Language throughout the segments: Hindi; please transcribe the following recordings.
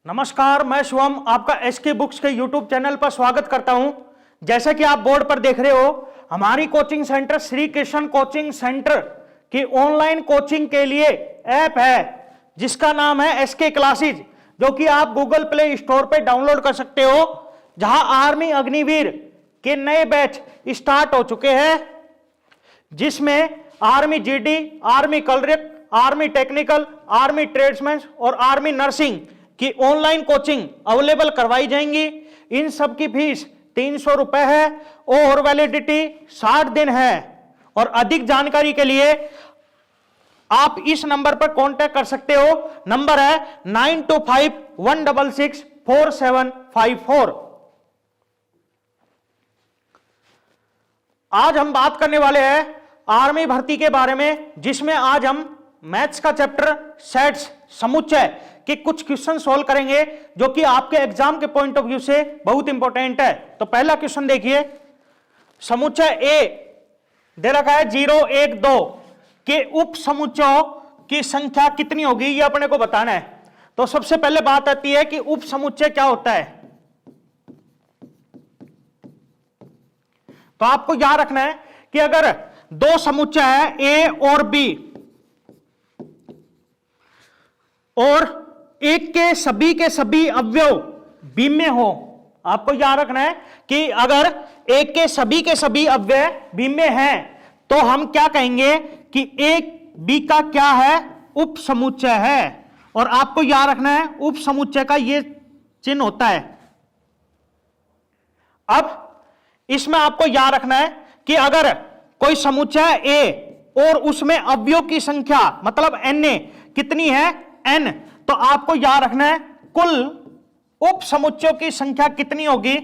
नमस्कार, मैं शिवम आपका एसके बुक्स के यूट्यूब चैनल पर स्वागत करता हूं। जैसा कि आप बोर्ड पर देख रहे हो, हमारी coaching centre Shri Krishna coaching centre की ऑनलाइन कोचिंग के लिए ऐप है जिसका नाम है एसके क्लासेज, जो कि आप गूगल प्ले स्टोर पे डाउनलोड कर सकते हो। जहां आर्मी अग्निवीर के नए बैच स्टार्ट हो चुके हैं, जिसमें army GD, army clerk, army technical, army tradesman और आर्मी नर्सिंग की ऑनलाइन कोचिंग अवेलेबल करवाई जाएंगी। इन सब की फीस 300 रुपए है और वैलिडिटी 60 दिन है। और अधिक जानकारी के लिए आप इस नंबर पर कांटेक्ट कर सकते हो। नंबर है 9251664754। आज हम बात करने वाले हैं आर्मी भर्ती के बारे में, जिसमें आज हम मैथ्स का चैप्टर सेट्स समुच्चय के कुछ क्वेश्चन सॉल्व करेंगे, जो कि आपके एग्जाम के पॉइंट ऑफ व्यू से बहुत इंपॉर्टेंट है। तो पहला क्वेश्चन देखिए, समुच्चय ए दे रखा है 0, 1, 2 के उप समुच्चयों की संख्या कितनी होगी, ये अपने को बताना है। तो सबसे पहले बात आती है कि उप समुच्चय क्या होता है। तो आपको याद रखना है कि अगर दो समुच्चय है ए और बी, और एक के सभी अवयव भिन्न हो, आपको याद रखना है कि अगर एक के सभी अवयव भिन्न हैं तो हम क्या कहेंगे कि एक बी का क्या है, उप समुच्चय है। और आपको याद रखना है उप समुच्चय का ये चिन्ह होता है। अब इसमें आपको याद रखना है कि अगर कोई समुच्चय ए और उसमें अवयव की संख्या मतलब एन कितनी है, एन, तो आपको याद रखना है कुल उप समुच्चयों की संख्या कितनी होगी,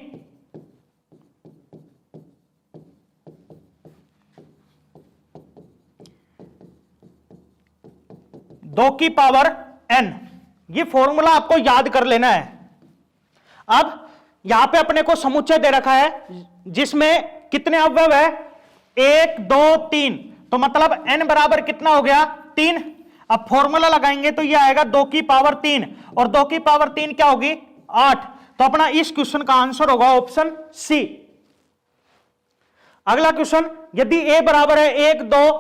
दो की पावर एन। ये फॉर्मूला आपको याद कर लेना है। अब यहां पे अपने को समुच्चय दे रखा है जिसमें कितने अवयव है, 1, 2, 3, तो मतलब n बराबर कितना हो गया, 3। अब फॉर्मूला लगाएंगे तो ये आएगा 2 की पावर 3, और 2 की पावर 3 क्या होगी, 8। तो अपना इस क्वेश्चन का आंसर होगा ऑप्शन सी। अगला क्वेश्चन, यदि a बराबर है 1, 2,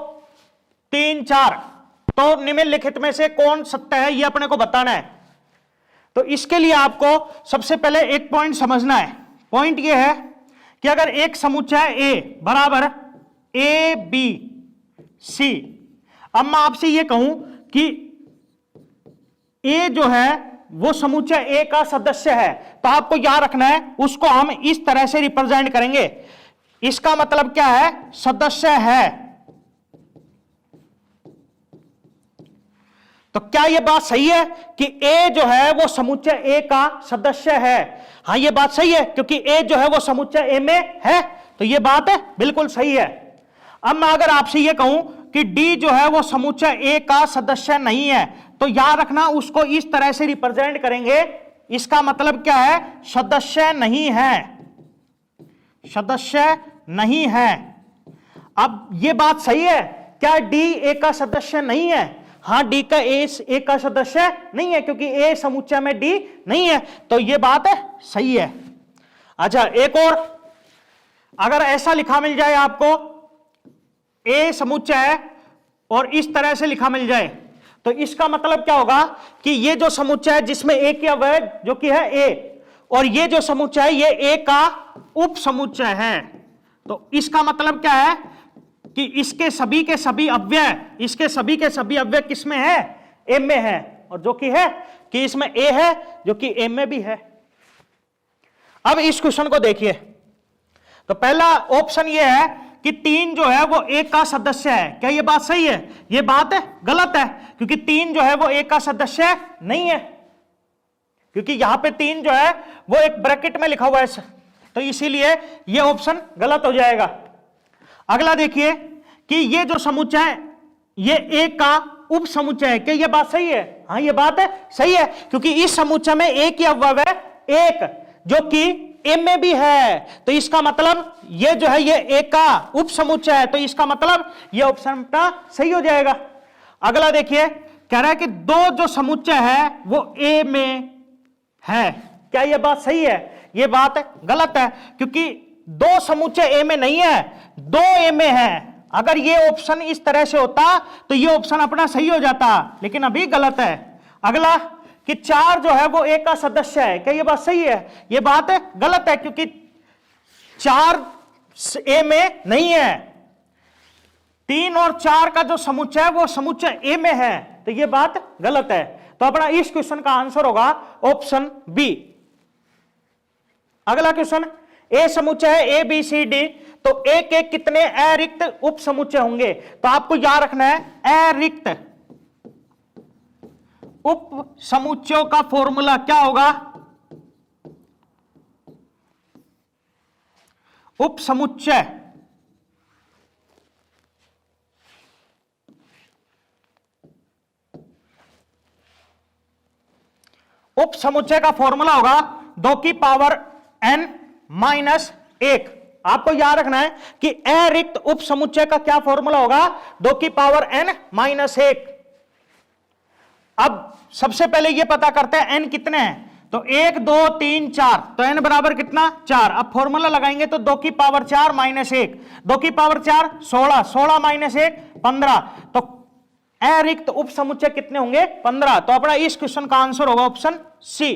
3, 4, तो निम्नलिखित में से कौन सत्य है, ये अपने को बताना है। तो इसके लिए आपको सबसे पहले एक पॉइंट समझना है। पॉइंट ये है कि अगर एक समुच्चय a बराबर ए बी सी, अब मैं आपसे ये कहूं कि ए जो है वो समुच्चय ए का सदस्य है, तो आपको याद रखना है उसको हम इस तरह से रिप्रेजेंट करेंगे। इसका मतलब क्या है, सदस्य है। तो क्या यह बात सही है कि ए जो है वो समुच्चय ए का सदस्य है? हाँ, यह बात सही है, क्योंकि ए जो है वो समुच्चय ए में है, तो यह बात है बिल्कुल सही है। अब मैं अगर आपसे यह कहूं कि डी जो है वो समुच्चय ए का सदस्य नहीं है, तो याद रखना उसको इस तरह से रिप्रेजेंट करेंगे। इसका मतलब क्या है, सदस्य नहीं है, सदस्य नहीं है। अब यह बात सही है, क्या डी ए का सदस्य नहीं है? हाँ, डी का ए का सदस्य नहीं है, क्योंकि ए समुच्चय में डी नहीं है, तो यह बात है सही है। अच्छा, एक और, अगर ऐसा लिखा मिल जाए आपको ए समुच्चय है और इस तरह से लिखा मिल जाए, तो इसका मतलब क्या होगा कि ये जो समुच्चय है जिसमें ए की अवयव जो कि है ए, और ये जो समुच्चय है ये ए का उप समुच्चय है। तो इसका मतलब क्या है कि इसके सभी के सभी अवयव किसमें है, ए में है, और जो कि है कि इसमें ए है जो कि ए में भी है। अब इस क्वेश्चन को देखिए, तो पहला ऑप्शन ये है कि 3 जो है वो ए का सदस्य है। क्या ये बात सही है? ये बात है गलत है, क्योंकि 3 जो है वो ए का सदस्य नहीं है, क्योंकि यहां पे 3 जो है वो एक ब्रैकेट में लिखा हुआ है, तो इसीलिए ये ऑप्शन गलत हो जाएगा। अगला देखिए कि ये जो समुच्चय ये ए का उप समुच्चय है। क्या ये बात सही है? हाँ, ये बात है सही है, क्योंकि इस समुच्चय में ए की अवयव है 1, जो कि ए में भी है, तो इसका मतलब ये जो है ये ए का उप समुच्चय है, तो इसका मतलब ये ऑप्शन सही हो जाएगा। अगला देखिए, कह रहा है कि दो जो समुच्चय है वो ए में है। क्या यह बात सही है? यह बात गलत है, क्योंकि दो समुच्चय ए में नहीं है, दो ए में है। अगर ये ऑप्शन इस तरह से होता तो ये ऑप्शन अपना सही हो जाता, लेकिन अभी गलत है। अगला कि 4 जो है वो ए का सदस्य है। क्या ये बात सही है? ये बात गलत है, क्योंकि 4 ए में नहीं है। 3 और 4 का जो समुच्चय है वो समुच्चय ए में है, तो ये बात गलत है। तो अपना इस क्वेश्चन का आंसर होगा ऑप्शन बी। अगला क्वेश्चन, ए समुच्चय है ए बी सी डी, तो ए के कितने अरिक्त उप समुच्चय होंगे? तो आपको याद रखना है अरिक्त उप समुच्चयों का फॉर्मूला क्या होगा? उप समुच्चय का फॉर्मूला होगा 2 की पावर n माइनस 1। आपको याद रखना है कि अरिक्त उप समुच्चय का क्या फॉर्मूला होगा? 2 की पावर n माइनस 1। अब सबसे पहले ये पता करते हैं n कितने हैं। तो 1 2 3 4, तो n बराबर कितना? 4। अब फॉर्मूला लगाएंगे तो 2 की पावर 4 माइनस 1, 2 की पावर 4 16, 16 माइनस 1 15। तो अरिक्त उप समुच्चय कितने होंगे? 15। तो अपना इस क्वेश्चन का आंसर होगा ऑप्शन सी।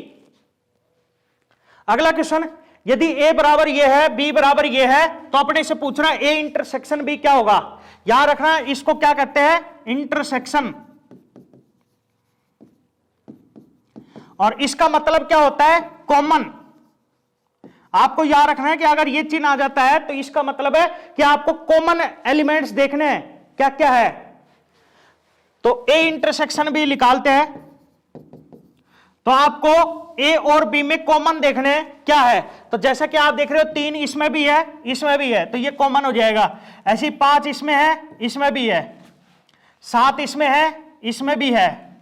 अगला क्वेश्चन, यदि a बराबर ये है b बराबर ये है, तो अपने से पूछ रहा है a इंटरसेक्शन b क्या होगा? याद रखना इसको क्या कहते हैं? इंटरसेक्शन। और इसका मतलब क्या होता है? कॉमन। आपको याद रखना है कि अगर ये चिन्ह आ जाता है तो इसका मतलब है कि आपको कॉमन एलिमेंट्स देखने हैं, क्या क्या है। तो a इंटरसेक्शन b निकालते हैं, तो आपको a और b में कॉमन देखने हैं क्या है। तो जैसा कि आप देख रहे हो 3 इसमें भी है, इसमें भी है, तो ये कॉमन हो जाएगा। ऐसी 5 इसमें है, इसमें भी है, 7 इसमें है, इसमें भी है,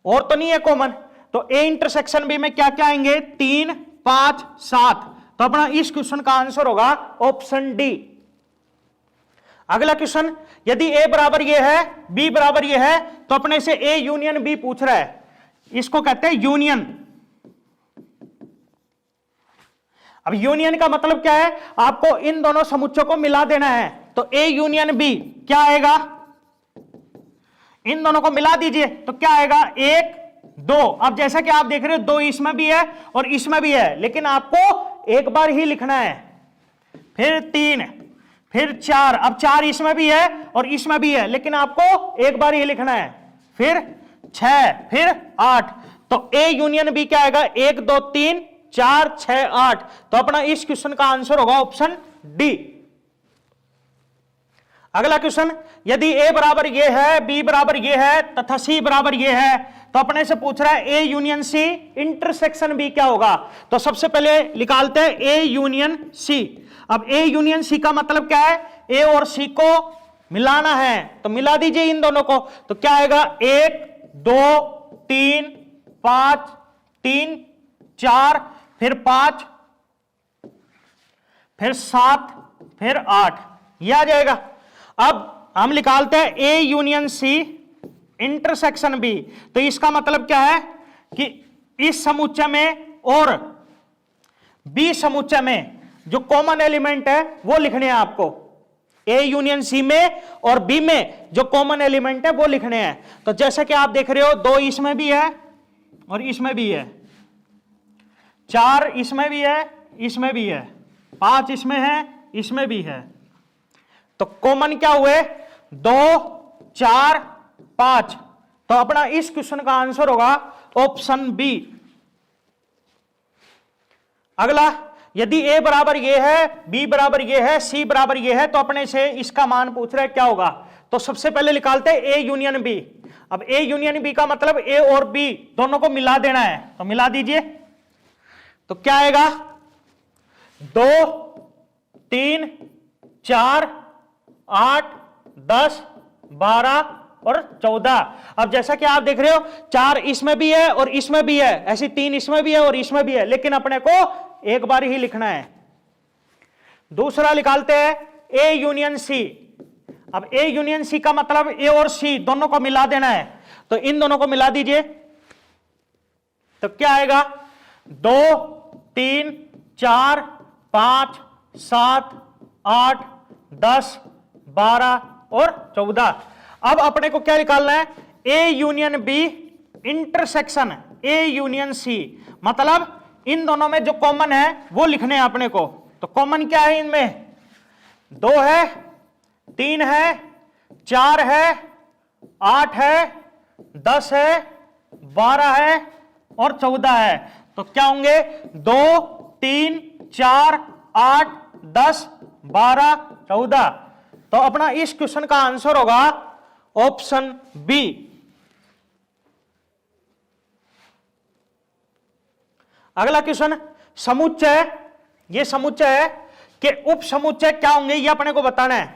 और तो नहीं है कॉमन। तो a इंटरसेक्शन b में क्या क्या आएंगे? 3 5 7। तो अपना इस क्वेश्चन का आंसर होगा ऑप्शन डी। अगला क्वेश्चन, यदि a बराबर ये है b बराबर ये है, तो अपने से a यूनियन b पूछ रहा है, इसको कहते हैं यूनियन। अब यूनियन का मतलब क्या है? आपको इन दोनों समुच्चयों को मिला देना है। तो a यूनियन b क्या आएगा? इन दोनों को मिला दीजिए, तो क्या आएगा? 1 2। अब जैसा कि आप देख रहे हो 2 इसमें भी है और इसमें भी है, लेकिन आपको एक बार ही लिखना है। फिर 3, फिर 4, अब 4 इसमें भी है और इसमें भी है, लेकिन आपको एक बार ही लिखना है। फिर 6, फिर 8। तो a यूनियन b क्या आएगा? 1 2 3 4 6 8। तो अपना इस क्वेश्चन का आंसर होगा ऑप्शन डी। अगला क्वेश्चन, यदि a बराबर ये है b बराबर ये है तथा c बराबर ये है, तो अपने से पूछ रहा है a union c intersection b क्या होगा? तो सबसे पहले निकालते हैं a यूनियन c। अब a यूनियन c का मतलब क्या है? a और c को मिलाना है, तो मिला दीजिए इन दोनों को। तो क्या आएगा? 1 2 3 5 3 4, फिर 5, फिर 7, फिर 8, यह आ जाएगा। अब हम निकालते हैं a union c intersection b। तो इसका मतलब क्या है कि इस समुच्चय में और b समुच्चय में जो कॉमन एलिमेंट है वो लिखने हैं आपको। a यूनियन c में और b में जो कॉमन एलिमेंट है वो लिखने हैं। तो जैसे कि आप देख रहे हो 2 इसमें भी है और इसमें भी है, 4 इसमें भी है, इसमें भी है, 5 इसमें है, इसमें भी है। तो कॉमन क्या हुए? 2 4 5। तो अपना इस क्वेश्चन का आंसर होगा ऑप्शन बी। अगला, यदि a बराबर ये है, b बराबर ये है, c बराबर ये है, तो अपने से इसका मान पूछ रहा है क्या होगा। तो सबसे पहले निकालते हैं a यूनियन b। अब a यूनियन b का मतलब a और b दोनों को मिला देना है, तो मिला दीजिए। तो क्या आएगा? 2 3 4 8 10 12 और 14। अब जैसा कि आप देख रहे हो 4 इसमें भी है और इसमें भी है, ऐसी 3 इसमें भी है और इसमें भी है, लेकिन अपने को एक बार ही लिखना है। दूसरा निकालते हैं a यूनियन c। अब a यूनियन c का मतलब a और c दोनों को मिला देना है, तो इन दोनों को मिला दीजिए। तो क्या आएगा? 2 3 4 5 7 8 10 12 और 14। अब अपने को क्या निकालना है? A union B intersection A union C, मतलब इन दोनों में जो कॉमन है वो लिखने हैं अपने को। तो कॉमन क्या है इनमें? 2 है, 3 है, 4 है, 8 है, 10 है, 12 है और 14 है। तो क्या होंगे? 2 3 4 8 10 12 14। तो अपना इस क्वेश्चन का आंसर होगा ऑप्शन बी। अगला क्वेश्चन, समुच्चय। ये समुच्चय है कि उप समुच्चय क्या होंगे ये अपने को बताना है।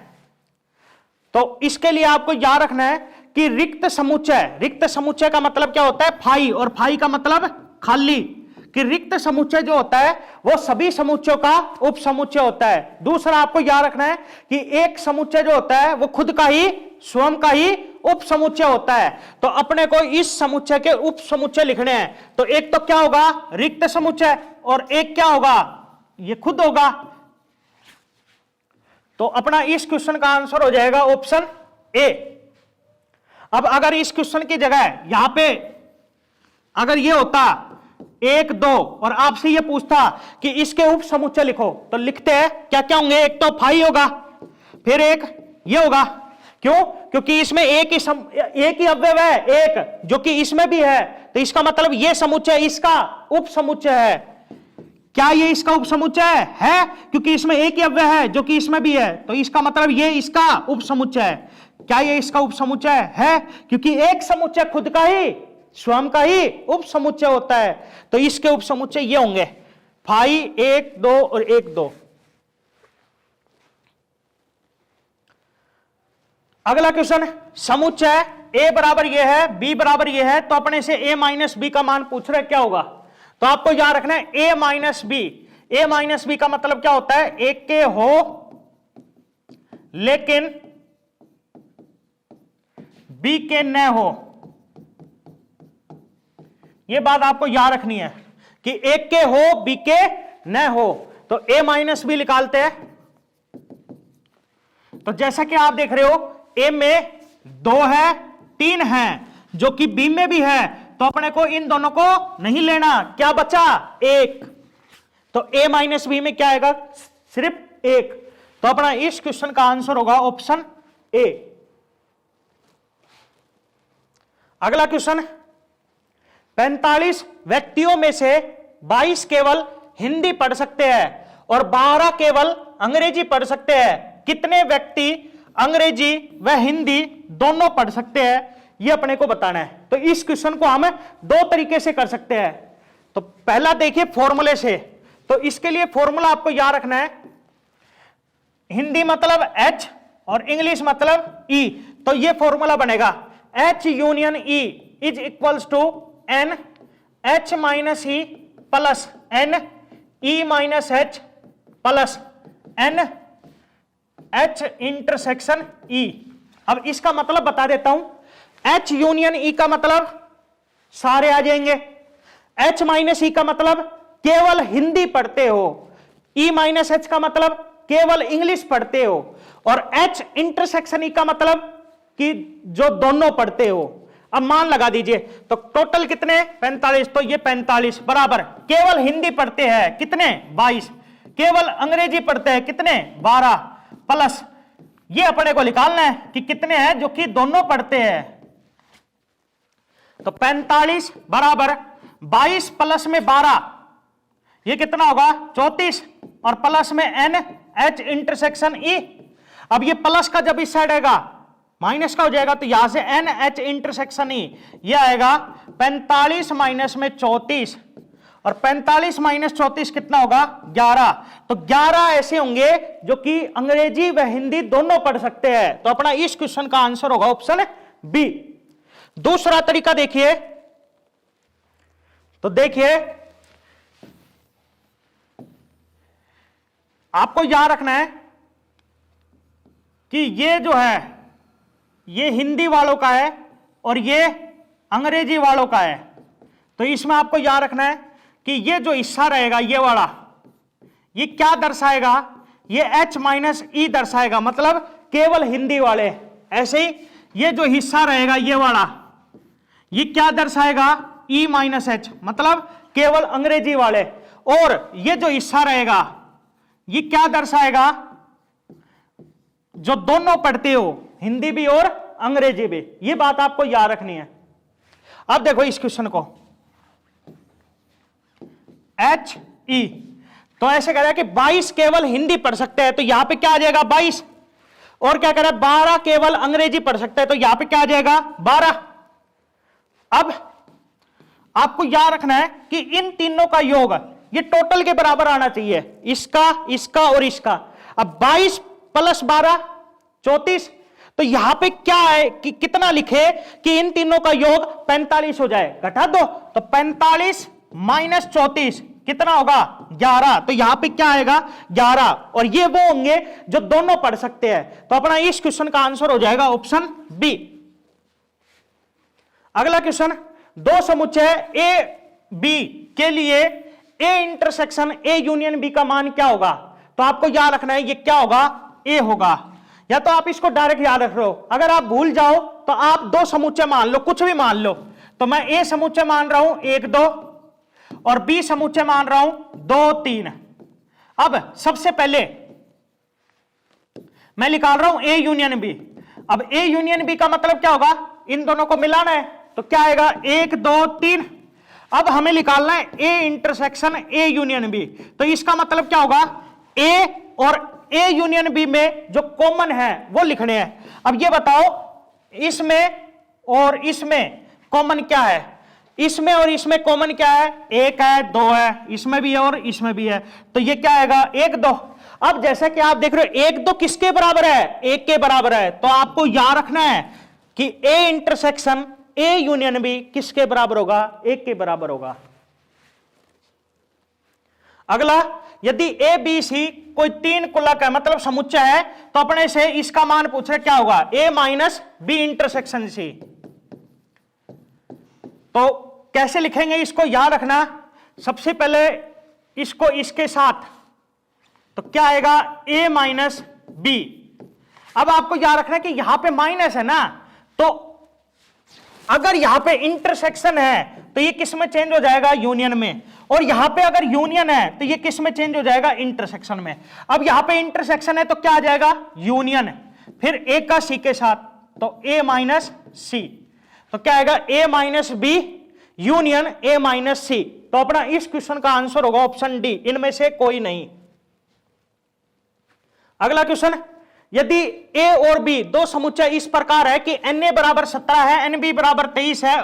तो इसके लिए आपको याद रखना है कि रिक्त समुच्चय, रिक्त समुच्चय का मतलब क्या होता है? फाई, और फाई का मतलब खाली। कि रिक्त समुच्चय जो होता है वो सभी समुच्चयों का उप समुच्चय होता है। दूसरा आपको याद रखना है कि एक समुच्चय जो होता है वो खुद का ही, स्वयं का ही उप समुच्चय होता है। तो अपने को इस समुच्चय के उप समुच्चय लिखने हैं। तो एक तो क्या होगा? रिक्त समुच्चय, और एक क्या होगा? ये खुद होगा। तो अपना इस क्वेश्चन का आंसर हो जाएगा ऑप्शन ए। अब अगर इस क्वेश्चन की जगह यहां पे अगर ये होता 1 2 और आपसे ये पूछता कि इसके उप समुच्चय लिखो, तो लिखते हैं क्या क्या होंगे? एक तो फाई होगा, फिर एक ये होगा। क्यों? क्योंकि इसमें एक ही अवयव है, एक, जो कि इसमें भी है। तो इसका मतलब ये समुच्चय इसका उप समुच्चय है। क्या ये इसका उप समुच्चय है? क्योंकि इसमें एक ही अवयव है जो कि इसमें भी है, तो इसका मतलब ये इसका उप समुच्चय है। क्या ये इसका उप समुच्चय है? क्योंकि एक समुच्चय खुद का ही, स्वयं का ही उप समुच्चय होता है। तो इसके उप समुच्चय ये होंगे फाई 1 2 और 1 2। अगला क्वेश्चन, समुच्चय ए बराबर ये है, बी बराबर ये है, तो अपने से ए माइनस बी का मान पूछ रहे क्या होगा? तो आपको याद रखना है ए माइनस बी। ए माइनस बी का मतलब क्या होता है? एक के हो लेकिन बी के न हो। यह बात आपको याद रखनी है कि एक के हो बी के न हो। तो ए माइनस बी निकालते हैं। तो जैसा कि आप देख रहे हो ए में 2 है, 3 है, जो कि बी में भी है। तो अपने को इन दोनों को नहीं लेना, क्या बचा? 1। तो ए माइनस बी में क्या आएगा? सिर्फ 1। तो अपना इस क्वेश्चन का आंसर होगा ऑप्शन ए। अगला क्वेश्चन, 45 व्यक्तियों में से 22 केवल हिंदी पढ़ सकते हैं और 12 केवल अंग्रेजी पढ़ सकते हैं। कितने व्यक्ति अंग्रेजी व हिंदी दोनों पढ़ सकते हैं? ये अपने को बताना है। तो इस क्वेश्चन को हम 2 तरीके से कर सकते हैं। तो पहला देखिए फॉर्मूले से। तो इसके लिए फॉर्मूला आपको याद रखना है, हिंदी मतलब H और इंग्लिश मतलब E। तो ये फॉर्मूला बनेगा H union E is equals to N H minus E plus N E minus H plus N H intersection E। अब इसका मतलब बता देता हूं। H यूनियन E का मतलब सारे आ जाएंगे। H माइनस E का मतलब केवल हिंदी पढ़ते हो। E माइनस H का मतलब केवल इंग्लिश पढ़ते हो। और H इंटरसेक्शन E का मतलब कि जो दोनों पढ़ते हो। अब मान लगा दीजिए, तो टोटल कितने? 45। तो ये 45 बराबर केवल हिंदी पढ़ते हैं कितने? 22। केवल अंग्रेजी पढ़ते हैं कितने? 12 प्लस ये अपने को निकालना है कि कितने हैं जो कि दोनों पढ़ते हैं। तो 45 बराबर 22 प्लस में 12, ये कितना होगा? 34 और प्लस में N H इंटरसेक्शन E। अब ये प्लस का जब इस साइड आएगा माइनस का हो जाएगा, तो यहां से N H इंटरसेक्शन E ये आएगा 45 माइनस में 34 और 45 माइनस 34 कितना होगा? 11। तो 11 ऐसे होंगे जो कि अंग्रेजी व हिंदी दोनों पढ़ सकते हैं। तो अपना इस क्वेश्चन का आंसर होगा ऑप्शन बी। दूसरा तरीका देखिए, तो देखिए आपको याद रखना है कि ये जो है ये हिंदी वालों का है और ये अंग्रेजी वालों का है। तो इसमें आपको याद रखना है कि ये जो हिस्सा रहेगा ये वाला, ये क्या दर्शाएगा, ये H माइनस ई दर्शाएगा, मतलब केवल हिंदी वाले। ऐसे ही ये जो हिस्सा रहेगा ये वाला, ये क्या दर्शाएगा, E माइनस एच, मतलब केवल अंग्रेजी वाले। और ये जो हिस्सा रहेगा ये क्या दर्शाएगा, जो दोनों पढ़ते हो, हिंदी भी और अंग्रेजी भी। ये बात आपको याद रखनी है। अब देखो इस क्वेश्चन को, एच ई, तो ऐसे कह रहा है कि 22 केवल हिंदी पढ़ सकते हैं, तो यहां पे क्या आ जाएगा 22, और क्या कह रहा है 12 केवल अंग्रेजी पढ़ सकते हैं, तो यहां पे क्या आ जाएगा 12। अब आपको याद रखना है कि इन तीनों का योग ये टोटल के बराबर आना चाहिए, इसका, इसका और इसका। अब 22 प्लस 12 34, तो यहां पे क्या है कि कितना लिखे कि इन तीनों का योग 45 हो जाए, घटा दो, तो 45 माइनस 34 कितना होगा 11, तो यहां पे क्या आएगा 11, और ये वो होंगे जो दोनों पढ़ सकते हैं। तो अपना इस क्वेश्चन का आंसर हो जाएगा ऑप्शन बी। अगला क्वेश्चन, दो समुच्चय ए बी के लिए A intersection A union B का मान क्या होगा, तो आपको याद रखना है ये क्या होगा, ए होगा, या तो आप इसको डायरेक्ट याद रख लो। अगर आप भूल जाओ तो आप दो समुच्चय मान लो, कुछ भी मान लो, तो मैं ए समुच्चय मान रहा हूं 1 2 और बी समुच्चय मान रहा हूं 2 3। अब सबसे पहले मैं निकाल रहा हूं ए यूनियन बी। अब ए यूनियन बी का मतलब क्या होगा, इन दोनों को मिलाना है, तो क्या आएगा 1 2 3। अब हमें निकालना है A intersection A union B, तो इसका मतलब क्या होगा, ए और ए यूनियन बी में जो कॉमन है वो लिखने हैं। अब ये बताओ इसमें और इसमें कॉमन क्या है, इसमें और इसमें कॉमन क्या है, 1 है 2 है, इसमें भी है और इसमें भी है, तो ये क्या आएगा 1 2। अब जैसा कि आप देख रहे हो 1 2 किसके बराबर है, 1 के बराबर है, तो आपको याद रखना है कि A intersection A union B किसके बराबर होगा, 1 के बराबर होगा। अगला, यदि ए बी सी कोई 3 कुलक है, मतलब समुच्चय है, तो अपने से इसका मान पूछ रहे क्या होगा, ए माइनस बी इंटरसेक्शन सी। तो कैसे लिखेंगे इसको याद रखना, सबसे पहले इसको इसके साथ, तो क्या आएगा ए माइनस बी। अब आपको याद रखना कि यहां पे माइनस है ना, तो अगर यहां पे इंटरसेक्शन है तो ये किस में चेंज हो जाएगा, यूनियन में, और यहां पे अगर यूनियन है तो ये किस में चेंज हो जाएगा, इंटरसेक्शन में। अब यहां पे इंटरसेक्शन है तो क्या आ जाएगा यूनियन, फिर ए का सी के साथ, तो ए माइनस सी, तो क्या आएगा A minus B union A minus C. तो अपना इस क्वेश्चन का आंसर होगा ऑप्शन डी, इनमें से कोई नहीं। अगला क्वेश्चन, यदि ए और बी दो समुच्चय इस प्रकार है कि एन ए बराबर 17 है, एन बी बराबर 23 है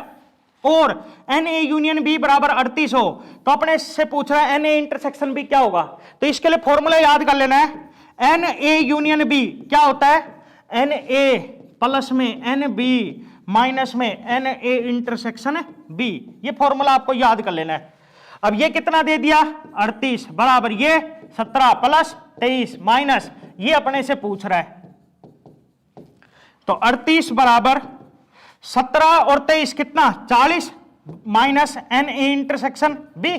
और एन ए यूनियन बी बराबर 38 हो, तो अपने से पूछ रहा है एन ए इंटरसेक्शन बी क्या होगा। तो इसके लिए फॉर्मूला याद कर लेना है, एन ए यूनियन बी क्या होता है, एन ए प्लस में एन बी माइनस में एन ए इंटरसेक्शन बी। ये फॉर्मूला आपको याद कर लेना है। अब ये कितना दे दिया 38 बराबर ये 17 प्लस 23 माइनस ये अपने से पूछ रहा है, तो 38 बराबर 17 और 23 कितना 40 minus N A intersection B.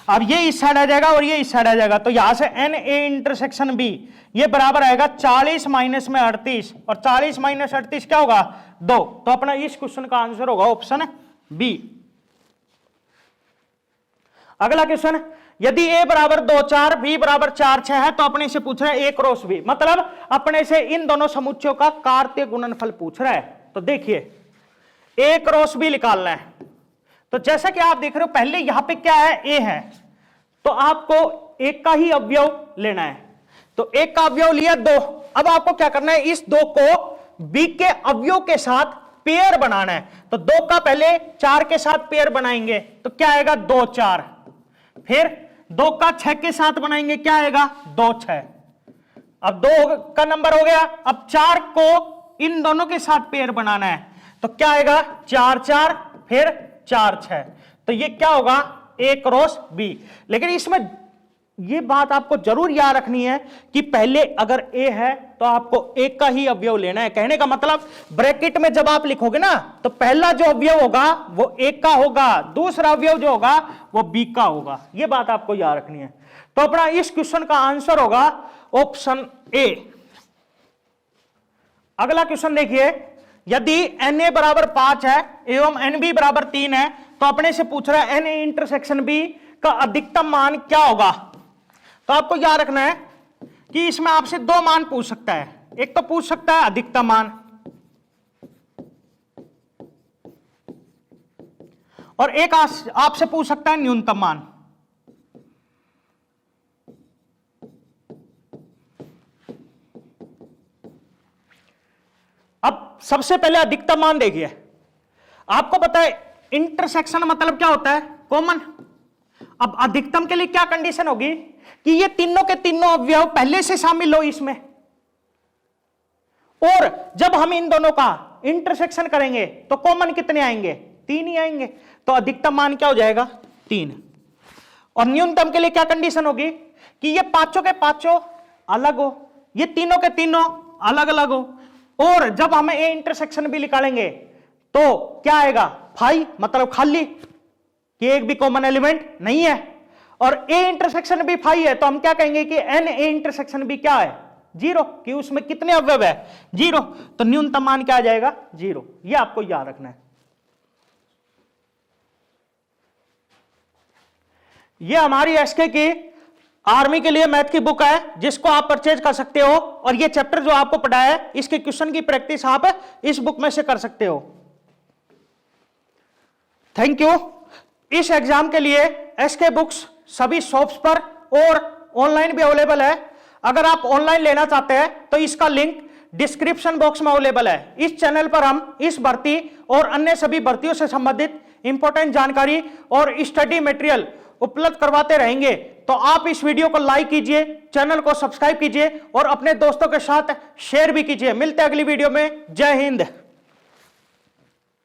अब ये इस साइड आ जाएगा और ये इस साइड आ जाएगा, तो यहां से एन ए इंटरसेक्शन बी ये बराबर आएगा 40 माइनस में 38, और 40 माइनस 38 क्या होगा 2। तो अपना इस क्वेश्चन का आंसर होगा ऑप्शन बी। अगला क्वेश्चन, यदि a बराबर 2 4 b बराबर 4 6 है, तो अपने से पूछ रहा है a क्रॉस b, मतलब अपने से इन दोनों समुच्चयों का कार्तीय गुणनफल पूछ रहा है। तो देखिए a क्रॉस b निकालना है, तो जैसा कि आप देख रहे हो पहले यहां पे क्या है a है, तो आपको एक का ही अवयव लेना है, तो एक का अवयव लिया 2। अब आपको क्या करना है, इस 2 को b के अवयव के साथ पेयर बनाना है, तो 2 का पहले 4 के साथ पेयर बनाएंगे, तो क्या आएगा 2 4, फिर 2 का 6 के साथ बनाएंगे, क्या आएगा 2 6। अब 2 का नंबर हो गया, अब 4 को इन दोनों के साथ पेयर बनाना है, तो क्या आएगा 4 4 फिर 4 6, तो ये क्या होगा a क्रॉस b। लेकिन इसमें ये बात आपको जरूर याद रखनी है कि पहले अगर ए है तो आपको एक का ही अवयव लेना है। कहने का मतलब ब्रैकेट में जब आप लिखोगे ना तो पहला जो अवयव होगा वो एक का होगा, दूसरा अवयव जो होगा वो बी का होगा। ये बात आपको याद रखनी है। तो अपना इस क्वेश्चन का आंसर होगा ऑप्शन ए। अगला क्वेश्चन देखिए, यदि Na बराबर 5 है एवं Nb बराबर 3 है तो अपने से पूछ रहा है Na इंटरसेक्शन बी का अधिकतम मान क्या होगा। तो आपको याद रखना है कि इसमें आपसे दो मान पूछ सकता है, एक तो पूछ सकता है अधिकतम मान और एक आपसे पूछ सकता है न्यूनतम मान। अब सबसे पहले अधिकतम मान देखिए। आपको पता है इंटरसेक्शन मतलब क्या होता है, कॉमन। अब अधिकतम के लिए क्या कंडीशन होगी कि ये तीनों के तीनों अवयव पहले से शामिल हो इसमें, और जब हम इन दोनों का इंटरसेक्शन करेंगे तो कॉमन कितने आएंगे, 3 ही आएंगे। तो अधिकतम मान क्या हो जाएगा, 3। और न्यूनतम के लिए क्या कंडीशन होगी कि ये पांचों के पांचों अलग हो, ये तीनों के तीनों अलग अलग हो, और जब हमें ए इंटरसेक्शन भी निकालेंगे तो क्या आएगा, 5 मतलब खाली, कि एक भी कॉमन एलिमेंट नहीं है। और ए इंटरसेक्शन भी 5 है तो हम क्या कहेंगे कि एन ए इंटरसेक्शन भी क्या है, 0, कि उसमें कितने अवयव है, 0। तो न्यूनतम मान क्या आ जाएगा, 0। ये आपको याद रखना है। ये हमारी एसके की आर्मी के लिए मैथ की बुक है जिसको आप परचेज कर सकते हो, और ये चैप्टर जो आपको पढ़ाया है इसके क्वेश्चन की प्रैक्टिस आप इस बुक में से कर सकते हो। Thank you. इस एग्जाम के लिए एसके बुक्स सभी शॉप्स पर और ऑनलाइन भी अवेलेबल है। अगर आप ऑनलाइन लेना चाहते हैं तो इसका लिंक डिस्क्रिप्शन बॉक्स में अवेलेबल है। इस चैनल पर हम इस भर्ती और अन्य सभी भर्तियों से संबंधित इंपॉर्टेंट जानकारी और स्टडी मटेरियल उपलब्ध करवाते रहेंगे। तो आप इस वीडियो को लाइक कीजिए, चैनल को सब्सक्राइब कीजिए और अपने दोस्तों के साथ शेयर भी कीजिए। मिलते हैं अगली वीडियो में। जय हिंद।